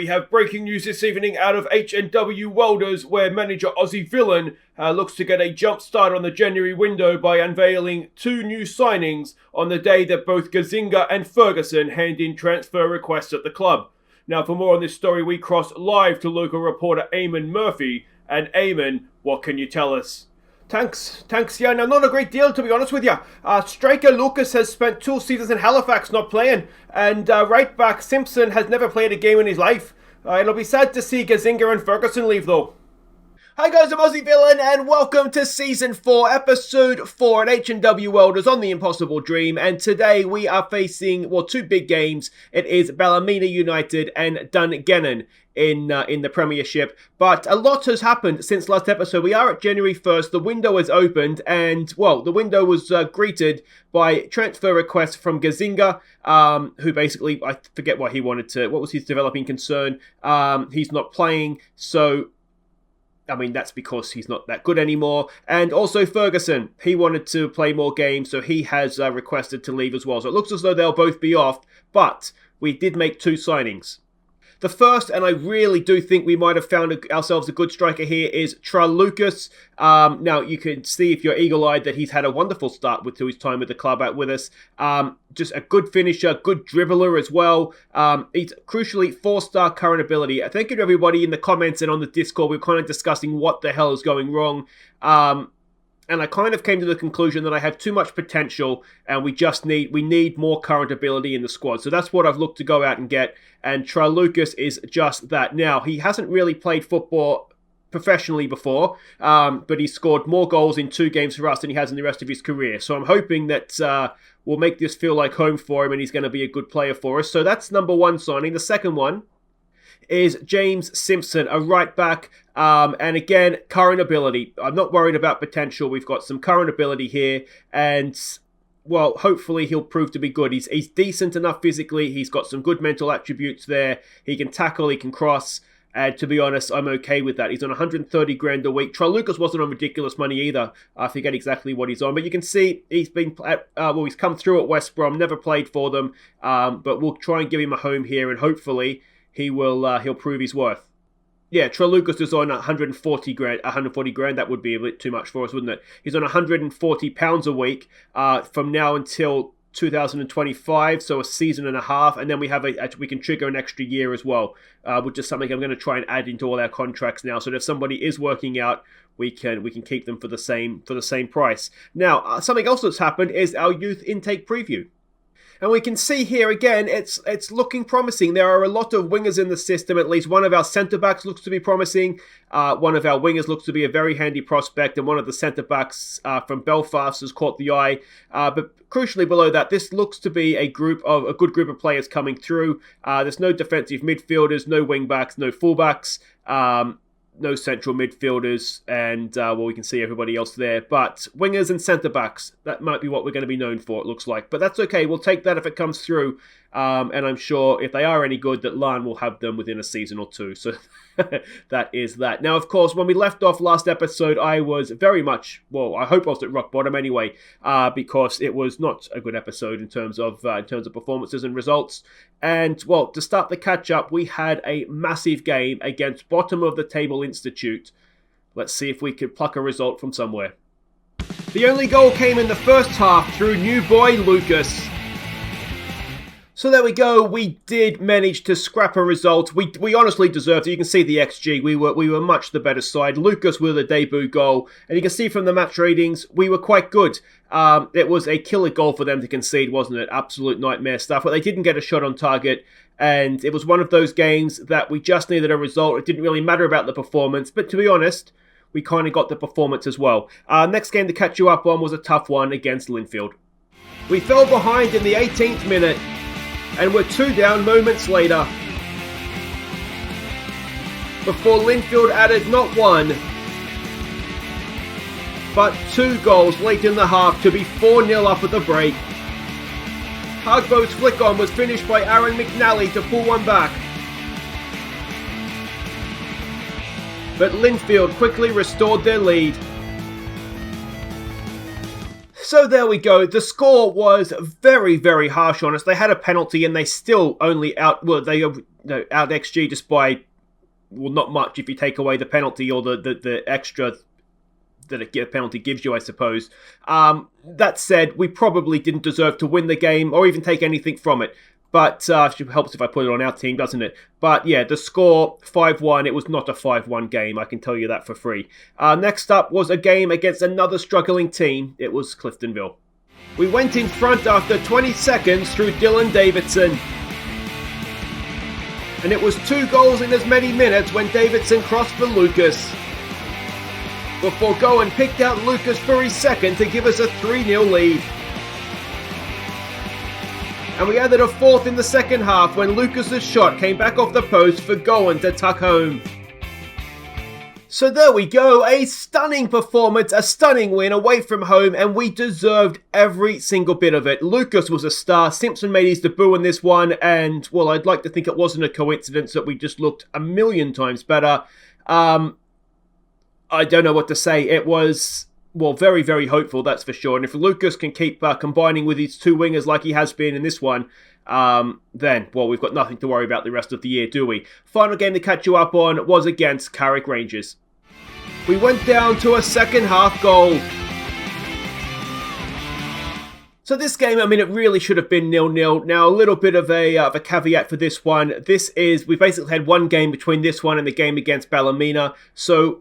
have breaking news this evening out of H&W Welders, where manager Aussie Villain looks to get a jump start on the January window by unveiling two new signings on the day that both Gazinga and Ferguson hand in transfer requests at the club. Now, for more on this story, we cross live to local reporter Eamon Murphy. And Eamon, what can you tell us? Thanks. Yeah, now not a great deal, to be honest with you. Striker Lucas has spent 2 seasons in Halifax not playing, and right back Simpson has never played a game in his life. It'll be sad to see Gazinga and Ferguson leave, though. Hi guys, I'm Aussie Villain, and welcome to Season 4, Episode 4 at H&W Welders on The Impossible Dream. And today we are facing, two big games. It is Ballymena United and Dungannon in the Premiership. But a lot has happened since last episode. We are at January 1st, the window has opened, and, the window was greeted by transfer requests from Gazinga, who basically, I forget what was his developing concern. He's not playing, so that's because he's not that good anymore. And also Ferguson, he wanted to play more games, so he has requested to leave as well. So it looks as though they'll both be off, but we did make 2 signings. The first, and I really do think we might have found ourselves a good striker here, is Lucas. Now, you can see if you're eagle-eyed that he's had a wonderful start to his time with the club out with us. Just a good finisher, good dribbler as well. He's crucially 4-star current ability. Thank you to everybody in the comments and on the Discord. We're kind of discussing what the hell is going wrong. And I kind of came to the conclusion that I have too much potential and we need more current ability in the squad. So that's what I've looked to go out and get. And Lucas is just that. Now, he hasn't really played football professionally before, but he scored more goals in 2 games for us than he has in the rest of his career. So I'm hoping that we'll make this feel like home for him and he's going to be a good player for us. So that's number 1 signing. The second one is James Simpson, a right back, and again, current ability. I'm not worried about potential. We've got some current ability here, and hopefully he'll prove to be good. He's decent enough physically. He's got some good mental attributes there. He can tackle, he can cross, and to be honest, I'm okay with that. He's on 130 grand a week. Lucas wasn't on ridiculous money either. I forget exactly what he's on, but you can see he's been he's come through at West Brom, never played for them, but we'll try and give him a home here, and hopefully he'll prove his worth. Yeah, Lucas is on 140 grand. That would be a bit too much for us, wouldn't it? He's on 140 pounds a week from now until 2025, so a season and a half, and then we can trigger an extra year as well, which is something I'm going to try and add into all our contracts now. So that if somebody is working out, we can keep them for the same price. Now, something else that's happened is our youth intake preview. And we can see here again, it's looking promising. There are a lot of wingers in the system. At least one of our centre-backs looks to be promising. One of our wingers looks to be a very handy prospect. And one of the centre-backs from Belfast has caught the eye. But crucially below that, this looks to be a good group of players coming through. There's no defensive midfielders, no wing-backs, no full-backs. No central midfielders, and we can see everybody else there. But wingers and centre-backs, that might be what we're going to be known for, it looks like. But that's okay, we'll take that if it comes through. And I'm sure if they are any good, that Lan will have them within a season or 2. So that is that. Now, of course, when we left off last episode, I was very much, I hope I was at rock bottom anyway, because it was not a good episode in terms of performances and results. And, to start the catch-up, we had a massive game against bottom of the table Institute. Let's see if we could pluck a result from somewhere. The only goal came in the first half through new boy Lucas. So there we go, we did manage to scrap a result. We honestly deserved it. You can see the XG, we were much the better side. Lucas with a debut goal, and you can see from the match ratings, we were quite good. It was a killer goal for them to concede, wasn't it? Absolute nightmare stuff, but they didn't get a shot on target, and it was one of those games that we just needed a result. It didn't really matter about the performance, but to be honest, we kind of got the performance as well. Next game to catch you up on was a tough one against Linfield. We fell behind in the 18th minute, and we're 2 down moments later, before Linfield added not 1, but 2 goals late in the half to be 4-0 up at the break. Hugbo's flick-on was finished by Aaron McNally to pull one back. But Linfield quickly restored their lead. So there we go. The score was very, very harsh on us. They had a penalty and they still only out XG just by, well, not much if you take away the penalty or the extra that a penalty gives you, I suppose. That said, we probably didn't deserve to win the game or even take anything from it. But it helps if I put it on our team, doesn't it? But yeah, the score, 5-1. It was not a 5-1 game, I can tell you that for free. Next up was a game against another struggling team. It was Cliftonville. We went in front after 20 seconds through Dylan Davidson. And it was 2 goals in as many minutes when Davidson crossed for Lucas, before Gowan picked out Lucas for his second to give us a 3-0 lead. And we added a 4th in the second half when Lucas's shot came back off the post for Gowan to tuck home. So there we go, a stunning performance, a stunning win away from home, and we deserved every single bit of it. Lucas was a star, Simpson made his debut in this one, and, well, I'd like to think it wasn't a coincidence that we just looked a million times better. I don't know what to say. It was, well, very, very hopeful, that's for sure. And if Lucas can keep combining with his 2 wingers like he has been in this one, then, well, we've got nothing to worry about the rest of the year, do we? Final game to catch you up on was against Carrick Rangers. We went down to a second half goal. So this game, I mean, it really should have been 0-0. Now, a little bit of a caveat for this one. We basically had one game between this one and the game against Ballymena. So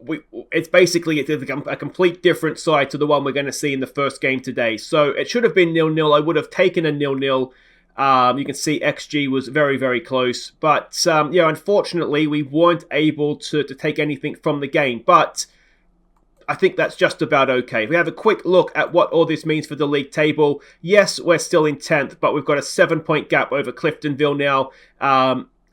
it's basically a complete different side to the one we're going to see in the first game today. So it should have been 0-0. I would have taken a 0-0. You can see XG was very, very close. But, yeah, unfortunately, we weren't able to take anything from the game. But I think that's just about okay. If we have a quick look at what all this means for the league table, yes, we're still in 10th, but we've got a 7-point gap over Cliftonville now.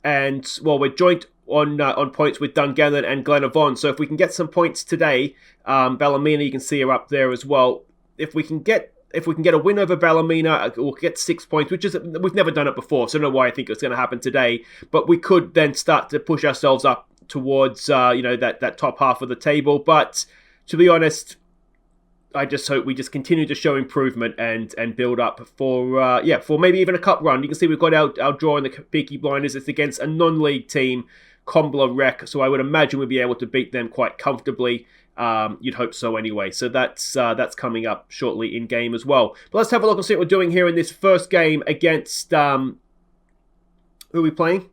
And, well, we're joint on points with Dungannon and Glenavon. So if we can get some points today, Ballymena, you can see are up there as well. If we can get a win over Ballymena, we'll get 6 points, which is, we've never done it before, so I don't know why I think it's going to happen today. But we could then start to push ourselves up towards, that top half of the table. But to be honest, I just hope we just continue to show improvement and build up for maybe even a cup run. You can see we've got our draw in the Peaky Blinders. It's against a non-league team, Combler Rec, so I would imagine we'll be able to beat them quite comfortably. You'd hope so anyway. So that's coming up shortly in game as well. But let's have a look and see what we're doing here in this first game against who are we playing?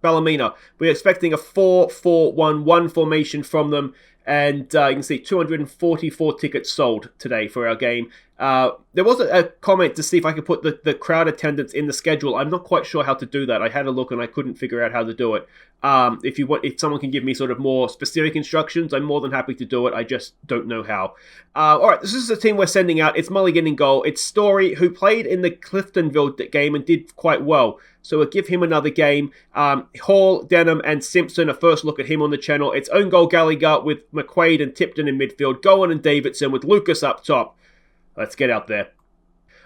Ballymena. We're expecting a 4-4-1-1 formation from them. And you can see 244 tickets sold today for our game. There was a comment to see if I could put the crowd attendance in the schedule. I'm not quite sure how to do that. I had a look and I couldn't figure out how to do it. If someone can give me sort of more specific instructions, I'm more than happy to do it. I just don't know how. Alright, this is the team we're sending out. It's Mulligan in goal. It's Story, who played in the Cliftonville game and did quite well. So we'll give him another game. Hall, Denham, and Simpson, a first look at him on the channel. It's own goal Gallagher with McQuaid and Tipton in midfield. Gowan and Davidson with Lucas up top. Let's get out there.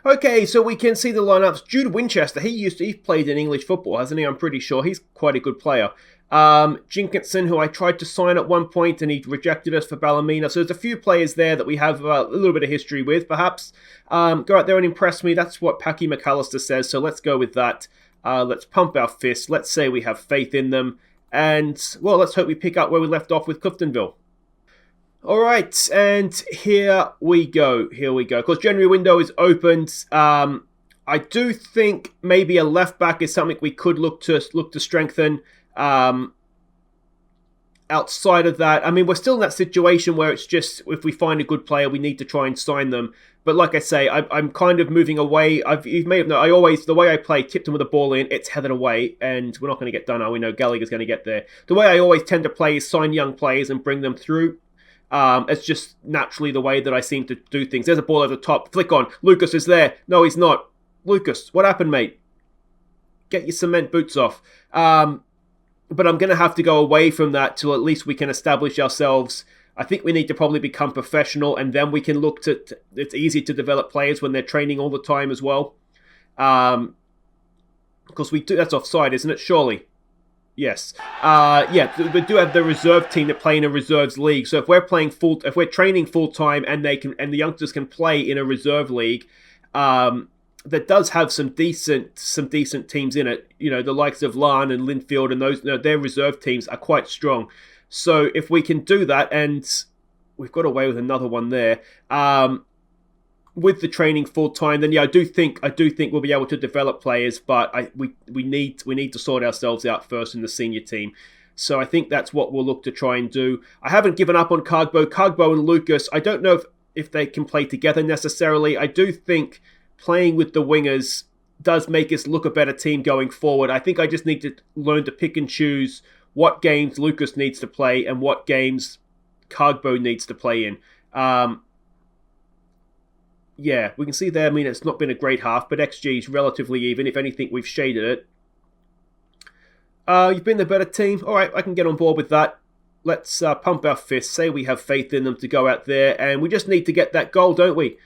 Okay, so we can see the lineups. Jude Winchester, he's played in English football, hasn't he? I'm pretty sure. He's quite a good player. Jinkinson, who I tried to sign at one point and he rejected us for Ballymena. So there's a few players there that we have a little bit of history with, perhaps. Go out there and impress me. That's what Packy McAllister says, so let's go with that. Let's pump our fists. Let's say we have faith in them. And, well, let's hope we pick up where we left off with Cliftonville. Alright, and here we go. Of course, January window is opened. I do think maybe a left back is something we could look to strengthen. Outside of that, I mean, we're still in that situation where it's just, if we find a good player, we need to try and sign them. But like I say, I'm kind of moving away. You may have known, the way I play, Tipton with the ball in, it's headed away, and we're not going to get done, are we? No, Gallagher's going to get there. The way I always tend to play is sign young players and bring them through. It's just naturally the way that I seem to do things. There's a ball over the top. Flick on. Lucas is there. No, he's not. Lucas, what happened, mate? Get your cement boots off. But I'm going to have to go away from that till at least we can establish ourselves. I think we need to probably become professional, and then we can look to it's easy to develop players when they're training all the time as well. Because we do, that's offside, isn't it? Surely. Yes. We do have the reserve team that play in a reserves league. So if we're training full time and the youngsters can play in a reserve league, that does have some decent teams in it. You know, the likes of Larne and Linfield and those, their reserve teams are quite strong. So if we can do that, and we've got away with another one there, with the training full time, then I do think we'll be able to develop players, but we need to sort ourselves out first in the senior team. So I think that's what we'll look to try and do. I haven't given up on Cargbo and Lucas. I don't know if they can play together necessarily. I do think playing with the wingers does make us look a better team going forward. I think I just need to learn to pick and choose what games Lucas needs to play and what games Cargbo needs to play in. Yeah, we can see there, I mean, it's not been a great half, but XG is relatively even. If anything, we've shaded it. You've been the better team. All right, I can get on board with that. Let's pump our fists, say we have faith in them to go out there, and we just need to get that goal, don't we?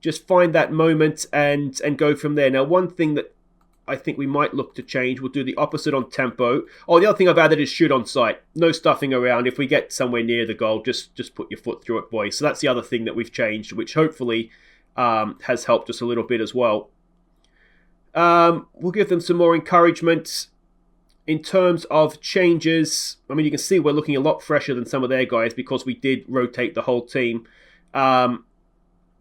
Just find that moment and go from there. Now, one thing that I think we might look to change, we'll do the opposite on tempo. Oh, the other thing I've added is shoot on sight. No stuffing around. If we get somewhere near the goal, just put your foot through it, boys. So that's the other thing that we've changed, which hopefully has helped us a little bit as well. We'll give them some more encouragement. In terms of changes, I mean, you can see we're looking a lot fresher than some of their guys because we did rotate the whole team. Now,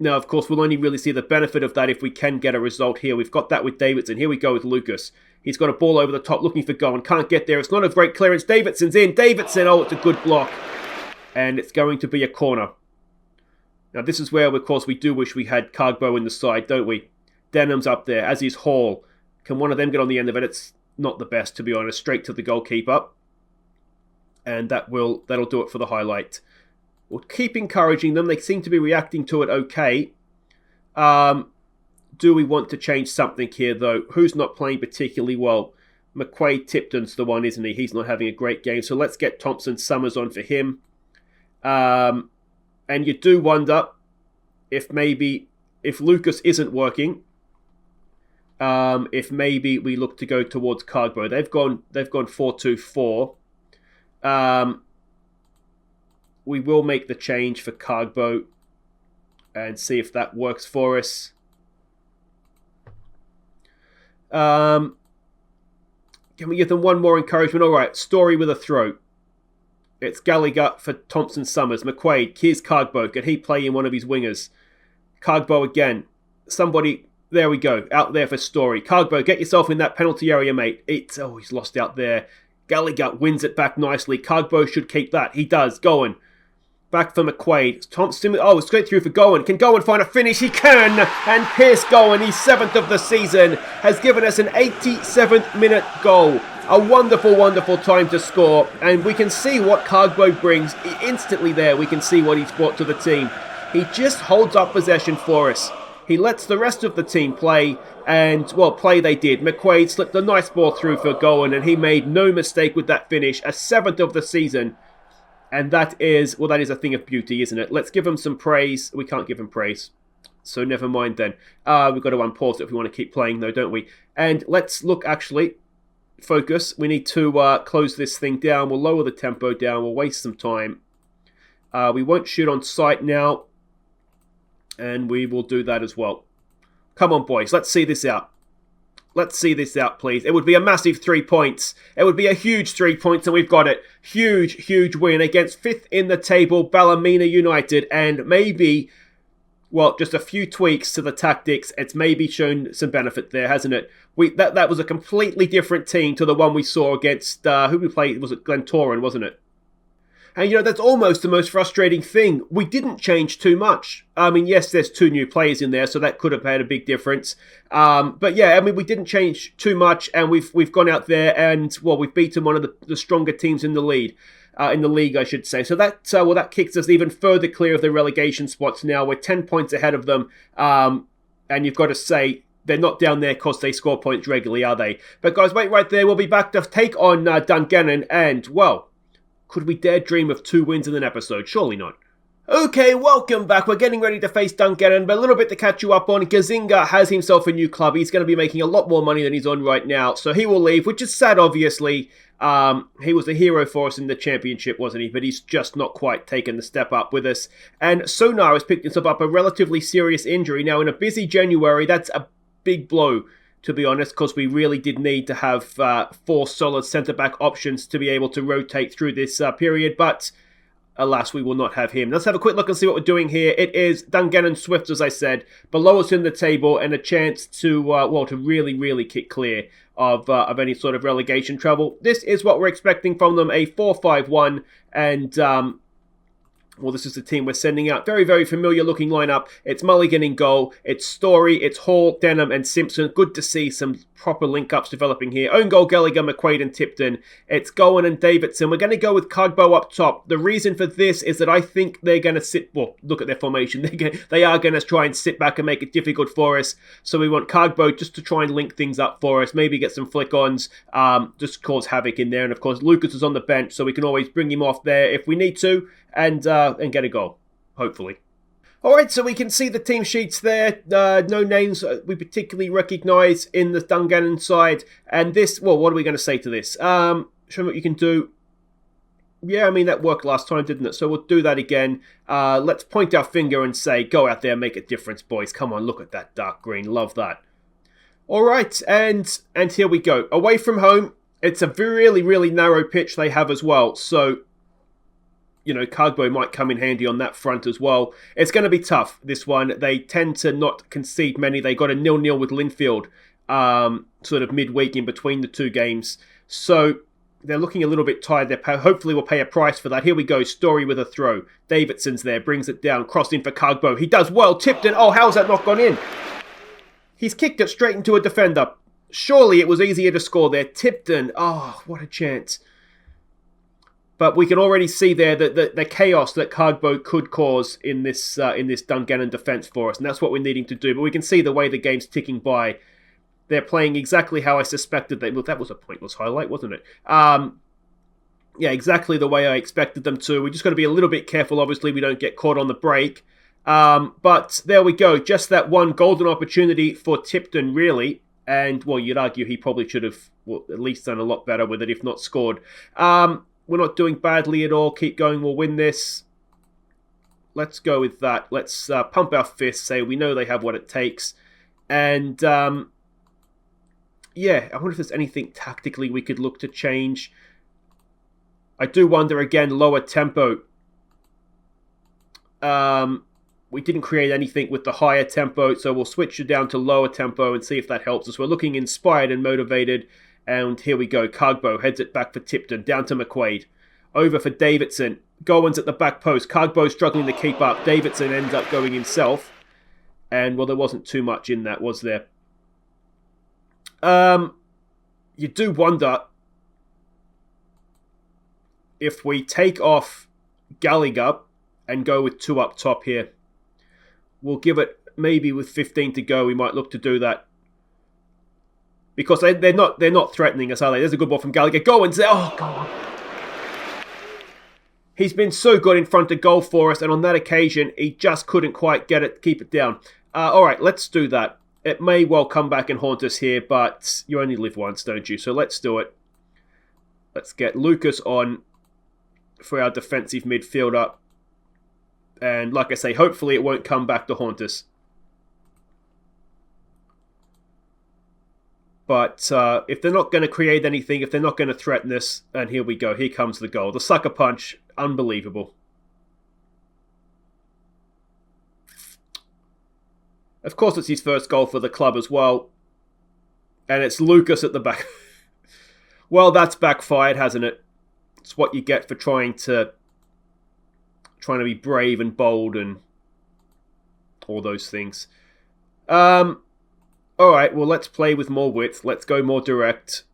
of course, we'll only really see the benefit of that if we can get a result here. We've got that with Davidson. Here we go with Lucas. He's got a ball over the top looking for goal and can't get there. It's not a great clearance. Davidson's in. Davidson, oh, it's a good block. And it's going to be a corner. Now, this is where, of course, we do wish we had Cargbo in the side, don't we? Denham's up there, as is Hall. Can one of them get on the end of it? It's not the best, to be honest. Straight to the goalkeeper. And that'll do it for the highlight. We'll keep encouraging them. They seem to be reacting to it okay. Do we want to change something here, though? Who's not playing particularly well? McQuaid Tipton's the one, isn't he? He's not having a great game. So let's get Thompson Summers on for him. And you do wonder if Lucas isn't working, if maybe we look to go towards Cargbo. They've gone 4-2-4. We will make the change for Cargbo and see if that works for us. Can we give them one more encouragement? All right, Story with a throw. It's Gallagher for Thompson Summers. McQuaid, here's Cargbo. Can he play in one of his wingers? Cargbo again. Somebody, there we go. Out there for Story. Cargbo, get yourself in that penalty area, mate. He's lost out there. Gallagher wins it back nicely. Cargbo should keep that. He does. Gowan. Back for McQuaid. Thompson, straight through for Gowan. Can Gowan find a finish? He can! And Pierce Gowan, his 7th of the season, has given us an 87th minute goal. A wonderful, wonderful time to score. And we can see what Cargbo brings. Instantly there, we can see what he's brought to the team. He just holds up possession for us. He lets the rest of the team play. And, play they did. McQuaid slipped a nice ball through for Gowan. And he made no mistake with that finish. A 7th of the season. And that is a thing of beauty, isn't it? Let's give him some praise. We can't give him praise. So never mind then. We've got to unpause it if we want to keep playing though, don't we? And let's look, actually, focus. We need to close this thing down. We'll lower the tempo down. We'll waste some time. We won't shoot on sight now. And we will do that as well. Come on, boys. Let's see this out. Let's see this out, please. It would be a massive 3 points. It would be a huge 3 points, and we've got it. Huge, huge win against 5th in the table, Ballymena United. And maybe, just a few tweaks to the tactics. It's maybe shown some benefit there, hasn't it? That was a completely different team to the one we saw against, who we played, was it Glentoran, wasn't it? And, that's almost the most frustrating thing. We didn't change too much. I mean, yes, there's 2 new players in there, so that could have had a big difference. But yeah, I mean, we didn't change too much, and we've gone out there and, we've beaten one of the stronger teams in the league, I should say. So that kicks us even further clear of the relegation spots now. We're 10 points ahead of them, and you've got to say, they're not down there because they score points regularly, are they? But guys, wait right there. We'll be back to take on Dungannon, and, could we dare dream of 2 wins in an episode? Surely not. Okay, welcome back. We're getting ready to face Dungannon, but a little bit to catch you up on. Gazinga has himself a new club. He's going to be making a lot more money than he's on right now, so he will leave, which is sad, obviously. He was a hero for us in the championship, wasn't he? But he's just not quite taken the step up with us. And Sonar has picked himself up a relatively serious injury. Now, in a busy January, that's a big blow, to be honest, because we really did need to have 4 solid centre-back options to be able to rotate through this period, but alas, we will not have him. Let's have a quick look and see what we're doing here. It is Dungannon Swift, as I said, below us in the table, and a chance to, to really, really kick clear of any sort of relegation trouble. This is what we're expecting from them, a 4-5-1, and this is the team we're sending out. Very, very familiar looking lineup. It's Mulligan in goal. It's Story, it's Hall, Denham and Simpson. Good to see some proper link-ups developing here. Own goal, Gallagher, McQuaid and Tipton. It's Gowan and Davidson. We're going to go with Cogbo up top. The reason for this is that I think they're going to sit... Well, look at their formation. They are going to try and sit back and make it difficult for us. So we want Cogbo just to try and link things up for us. Maybe get some flick-ons. Just cause havoc in there. And of course, Lucas is on the bench, so we can always bring him off there if we need to. And get a goal, hopefully. Alright, so we can see the team sheets there. No names we particularly recognise in the Dungannon side. And this, well, what are we going to say to this? Show me what you can do. Yeah, I mean, that worked last time, didn't it? So we'll do that again. Let's point our finger and say, go out there, make a difference, boys. Come on, look at that dark green. Love that. Alright, and here we go. Away from home, it's a really, really narrow pitch they have as well. So... Cogbo might come in handy on that front as well. It's going to be tough, this one. They tend to not concede many. They got a 0-0 with Linfield sort of midweek in between the 2 games. So they're looking a little bit tired. They hopefully will pay a price for that. Here we go. Story with a throw. Davidson's there. Brings it down. Crossed in for Cogbo. He does well. Tipton. Oh, how's that not gone in? He's kicked it straight into a defender. Surely it was easier to score there. Tipton. Oh, what a chance. But we can already see there that the chaos that Cogbo could cause in this Dungannon defence for us. And that's what we're needing to do. But we can see the way the game's ticking by. They're playing exactly how I suspected they would. That was a pointless highlight, wasn't it? Yeah, exactly the way I expected them to. We just got to be a little bit careful, obviously, we don't get caught on the break. But there we go. Just that one golden opportunity for Tipton, really. And, well, you'd argue he probably should have at least done a lot better with it, if not scored. We're not doing badly at all. Keep going. We'll win this. Let's go with that. Let's pump our fists. Say we know they have what it takes. And, yeah, I wonder if there's anything tactically we could look to change. I do wonder, again, lower tempo. We didn't create anything with the higher tempo, so we'll switch it down to lower tempo and see if that helps us. We're looking inspired and motivated. And here we go. Cogbo heads it back for Tipton. Down to McQuaid. Over for Davidson. Gowan's at the back post. Cogbo struggling to keep up. Davidson ends up going himself. And, well, there wasn't too much in that, was there? You do wonder if we take off Gallagher and go with 2 up top here. We'll give it, maybe with 15 to go, we might look to do that. Because they're not threatening us, are they? There's a good ball from Gallagher. Go and say, oh, go on. He's been so good in front of goal for us, and on that occasion, he just couldn't quite keep it down. All right, let's do that. It may well come back and haunt us here, but you only live once, don't you? So let's do it. Let's get Lucas on for our defensive midfielder. And like I say, hopefully it won't come back to haunt us. But if they're not going to create anything, if they're not going to threaten us, and here we go, here comes the goal. The sucker punch, unbelievable. Of course, it's his first goal for the club as well. And it's Lucas at the back. Well, that's backfired, hasn't it? It's what you get for trying to be brave and bold and all those things. Alright, well, let's play with more width. Let's go more direct.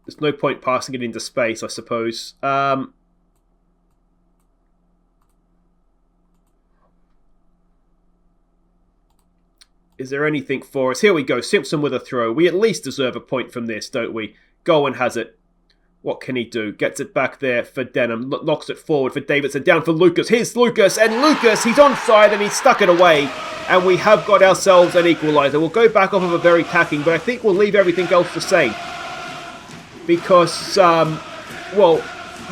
There's no point passing it into space, I suppose. Is there anything for us? Here we go. Simpson with a throw. We at least deserve a point from this, don't we? Gowan has it. What can he do? Gets it back there for Denham. Knocks it forward for Davidson. Down for Lucas. Here's Lucas. And Lucas, he's onside and he's stuck it away. And we have got ourselves an equaliser. We'll go back off of a very tacking, but I think we'll leave everything else the same. Because, well,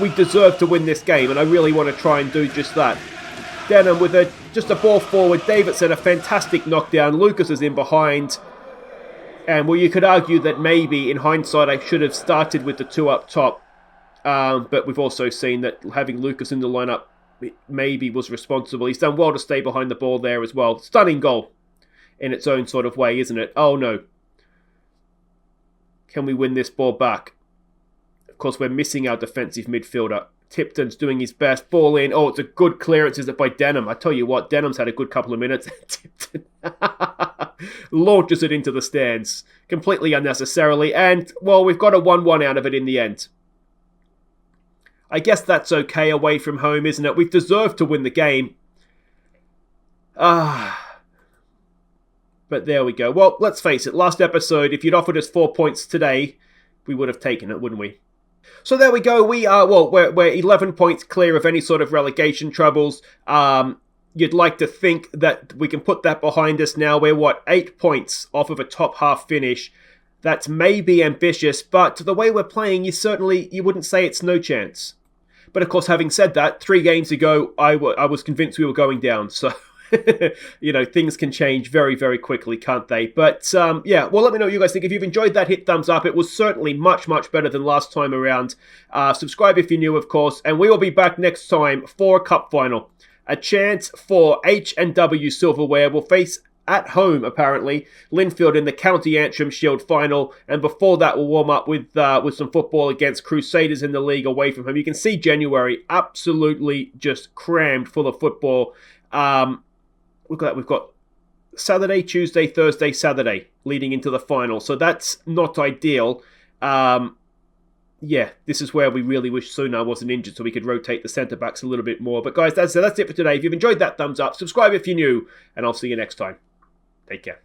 we deserve to win this game. And I really want to try and do just that. Denham with just a ball forward. Davidson, a fantastic knockdown. Lucas is in behind. And well, you could argue that maybe in hindsight I should have started with the 2 up top. But we've also seen that having Lucas in the lineup maybe was responsible. He's done well to stay behind the ball there as well. Stunning goal in its own sort of way, isn't it? Oh no. Can we win this ball back? Of course, we're missing our defensive midfielder. Tipton's doing his best. Ball in. Oh, it's a good clearance, is it, by Denham? I tell you what, Denham's had a good couple of minutes. Tipton launches it into the stands completely unnecessarily. And, well, we've got a 1-1 out of it in the end. I guess that's okay away from home, isn't it? We've deserved to win the game. But there we go. Well, let's face it. Last episode, if you'd offered us 4 points today, we would have taken it, wouldn't we? So there we go. We are, well, we're 11 points clear of any sort of relegation troubles. You'd like to think that we can put that behind us now. We're, 8 points off of a top half finish. That's maybe ambitious, but the way we're playing, you wouldn't say it's no chance. But of course, having said that, 3 games ago, I was convinced we were going down. So, things can change very, very quickly, can't they? But, yeah, well, let me know what you guys think. If you've enjoyed that, hit thumbs up. It was certainly much, much better than last time around. Subscribe if you're new, of course. And we will be back next time for a cup final. A chance for H&W Silverware. We'll face at home, apparently, Linfield in the County Antrim Shield final. And before that, we'll warm up with some football against Crusaders in the league away from home. You can see January absolutely just crammed full of football. We've got Saturday, Tuesday, Thursday, Saturday leading into the final. So that's not ideal. Yeah, this is where we really wish Sunar wasn't injured so we could rotate the centre-backs a little bit more. But guys, that's it for today. If you've enjoyed that, thumbs up. Subscribe if you're new. And I'll see you next time. Take care.